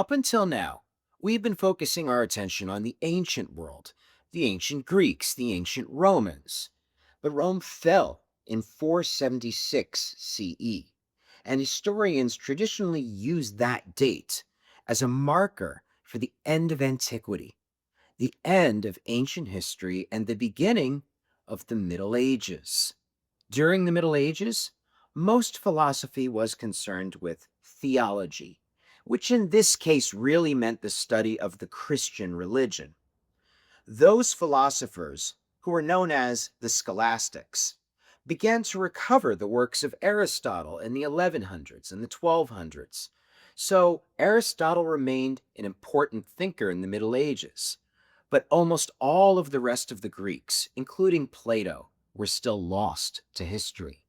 Up until now, we've been focusing our attention on the ancient world, the ancient Greeks, the ancient Romans. But Rome fell in 476 CE, and historians traditionally use that date as a marker for the end of antiquity, the end of ancient history, and the beginning of the Middle Ages. During the Middle Ages, most philosophy was concerned with theology, which in this case really meant the study of the Christian religion. Those philosophers, who were known as the scholastics, began to recover the works of Aristotle in the 1100s and the 1200s. So Aristotle remained an important thinker in the Middle Ages, but almost all of the rest of the Greeks, including Plato, were still lost to history.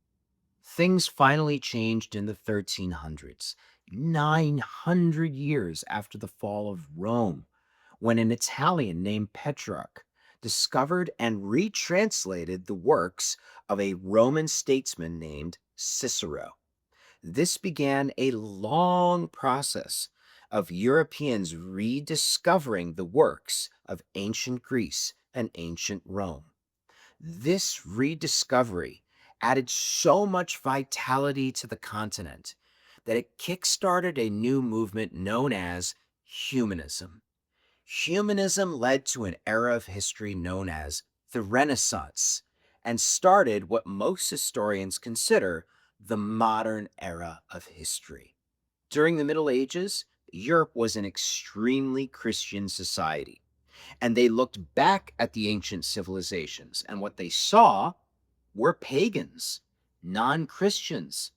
Things finally changed in the 1300s, 900 years after the fall of Rome, when an Italian named Petrarch discovered and retranslated the works of a Roman statesman named Cicero. This began a long process of Europeans rediscovering the works of ancient Greece and ancient Rome. This rediscovery added so much vitality to the continent that it kickstarted a new movement known as humanism. Humanism led to an era of history known as the Renaissance and started what most historians consider the modern era of history. During the Middle Ages, Europe was an extremely Christian society, and they looked back at the ancient civilizations, and what they saw were pagans, non Christians.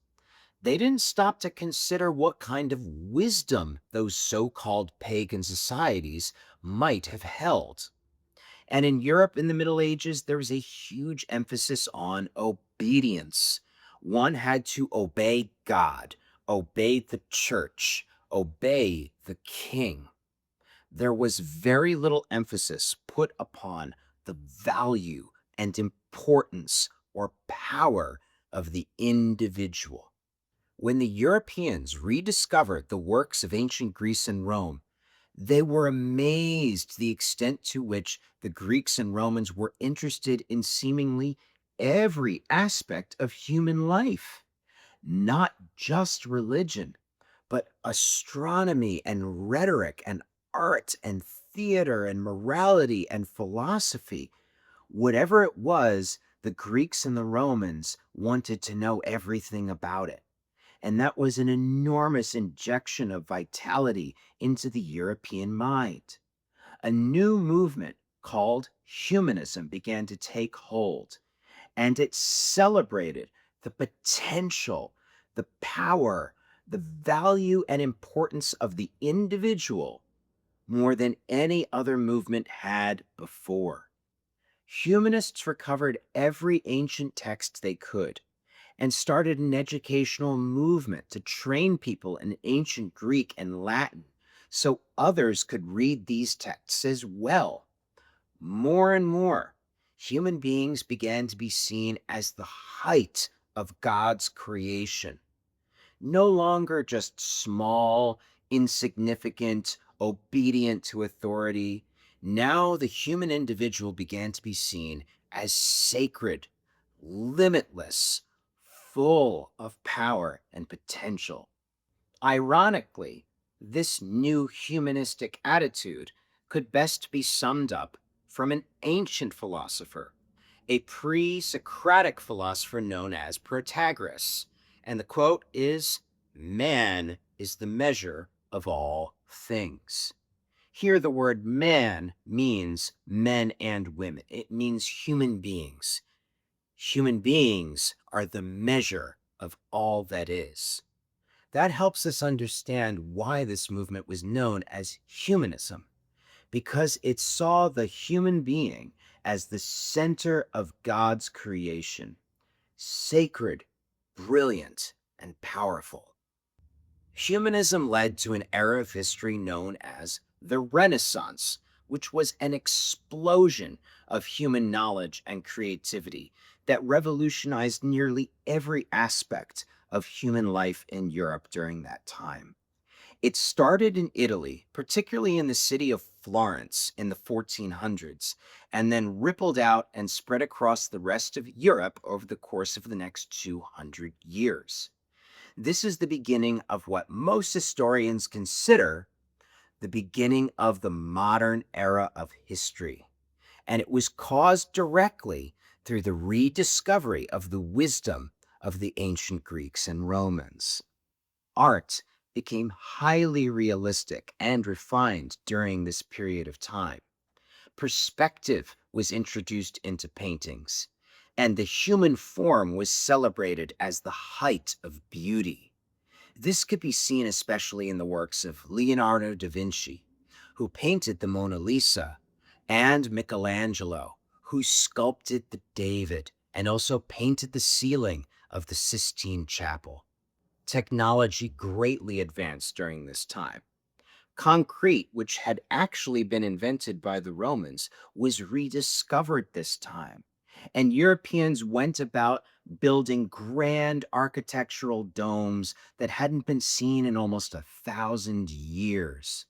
They didn't stop to consider what kind of wisdom those so called pagan societies might have held. And in Europe in the Middle Ages, there was a huge emphasis on obedience. One had to obey God, obey the church, obey the king. There was very little emphasis put upon the value and importance or power of the individual. When the Europeans rediscovered the works of ancient Greece and Rome, they were amazed the extent to which the Greeks and Romans were interested in seemingly every aspect of human life, not just religion, but astronomy and rhetoric and art and theater and morality and philosophy. Whatever it was, the Greeks and the Romans wanted to know everything about it. And that was an enormous injection of vitality into the European mind. A new movement called humanism began to take hold, and it celebrated the potential, the power, the value, and importance of the individual more than any other movement had before. Humanists recovered every ancient text they could and started an educational movement to train people in ancient Greek and Latin so others could read these texts as well. More and more, human beings began to be seen as the height of God's creation, no longer just small, insignificant, obedient to authority. Now the human individual began to be seen as sacred, limitless, full of power and potential. Ironically, this new humanistic attitude could best be summed up from an ancient philosopher, a pre Socratic philosopher known as Protagoras. And the quote is "Man is the measure of all things." Here, the word man means men and women, it means human beings. Human beings are the measure of all that is. That helps us understand why this movement was known as humanism, because it saw the human being as the center of God's creation, sacred, brilliant, and powerful. Humanism led to an era of history known as the Renaissance, which was an explosion of human knowledge and creativity that revolutionized nearly every aspect of human life in Europe during that time. It started in Italy, particularly in the city of Florence in the 1400s, and then rippled out and spread across the rest of Europe over the course of the next 200 years. This is the beginning of what most historians consider the beginning of the modern era of history. And it was caused directly through the rediscovery of the wisdom of the ancient Greeks and Romans. Art became highly realistic and refined during this period of time. Perspective was introduced into paintings, and the human form was celebrated as the height of beauty. This could be seen especially in the works of Leonardo da Vinci, who painted the Mona Lisa, and Michelangelo, who sculpted the David and also painted the ceiling of the Sistine Chapel. Technology greatly advanced during this time. Concrete, which had actually been invented by the Romans, was rediscovered this time. And Europeans went about building grand architectural domes that hadn't been seen in almost 1,000 years.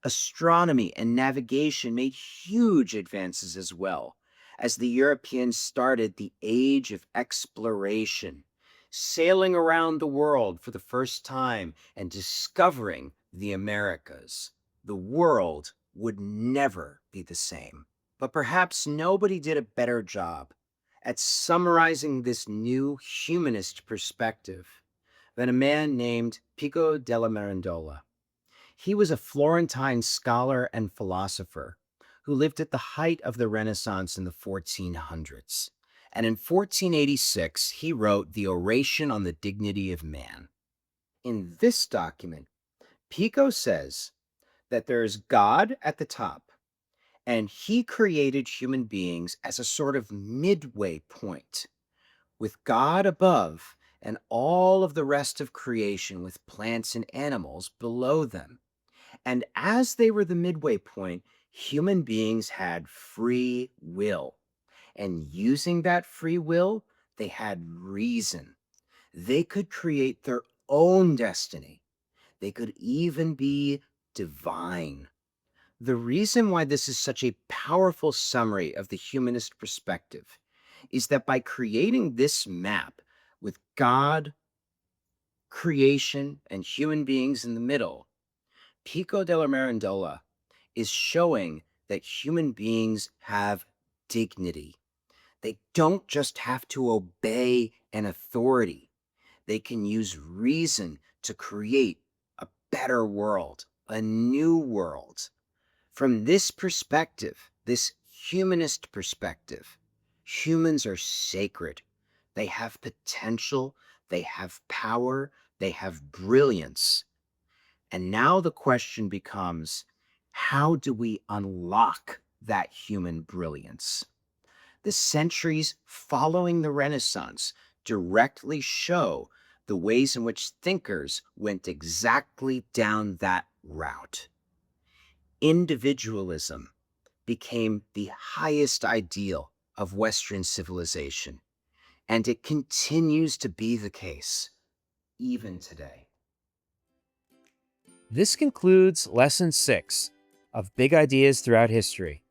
Astronomy and navigation made huge advances as well, as the Europeans started the age of exploration, sailing around the world for the first time and discovering the Americas. The world would never be the same. But perhaps nobody did a better job at summarizing this new humanist perspective than a man named Pico della Mirandola. He was a Florentine scholar and philosopher who lived at the height of the Renaissance in the 1400s. And in 1486, he wrote the Oration on the Dignity of Man. In this document, Pico says that there is God at the top, and he created human beings as a sort of midway point, with God above and all of the rest of creation with plants and animals below them. And as they were the midway point, human beings had free will. And using that free will, they had reason. They could create their own destiny. They could even be divine. The reason why this is such a powerful summary of the humanist perspective is that by creating this map with God, creation, and human beings in the middle, Pico della Mirandola is showing that human beings have dignity. They don't just have to obey an authority. They can use reason to create a better world, a new world. From this perspective, this humanist perspective, humans are sacred. They have potential, they have power, they have brilliance. And now the question becomes, how do we unlock that human brilliance? The centuries following the Renaissance directly show the ways in which thinkers went exactly down that route. Individualism became the highest ideal of Western civilization, and it continues to be the case even today. This concludes Lesson 6 of Big Ideas Throughout History.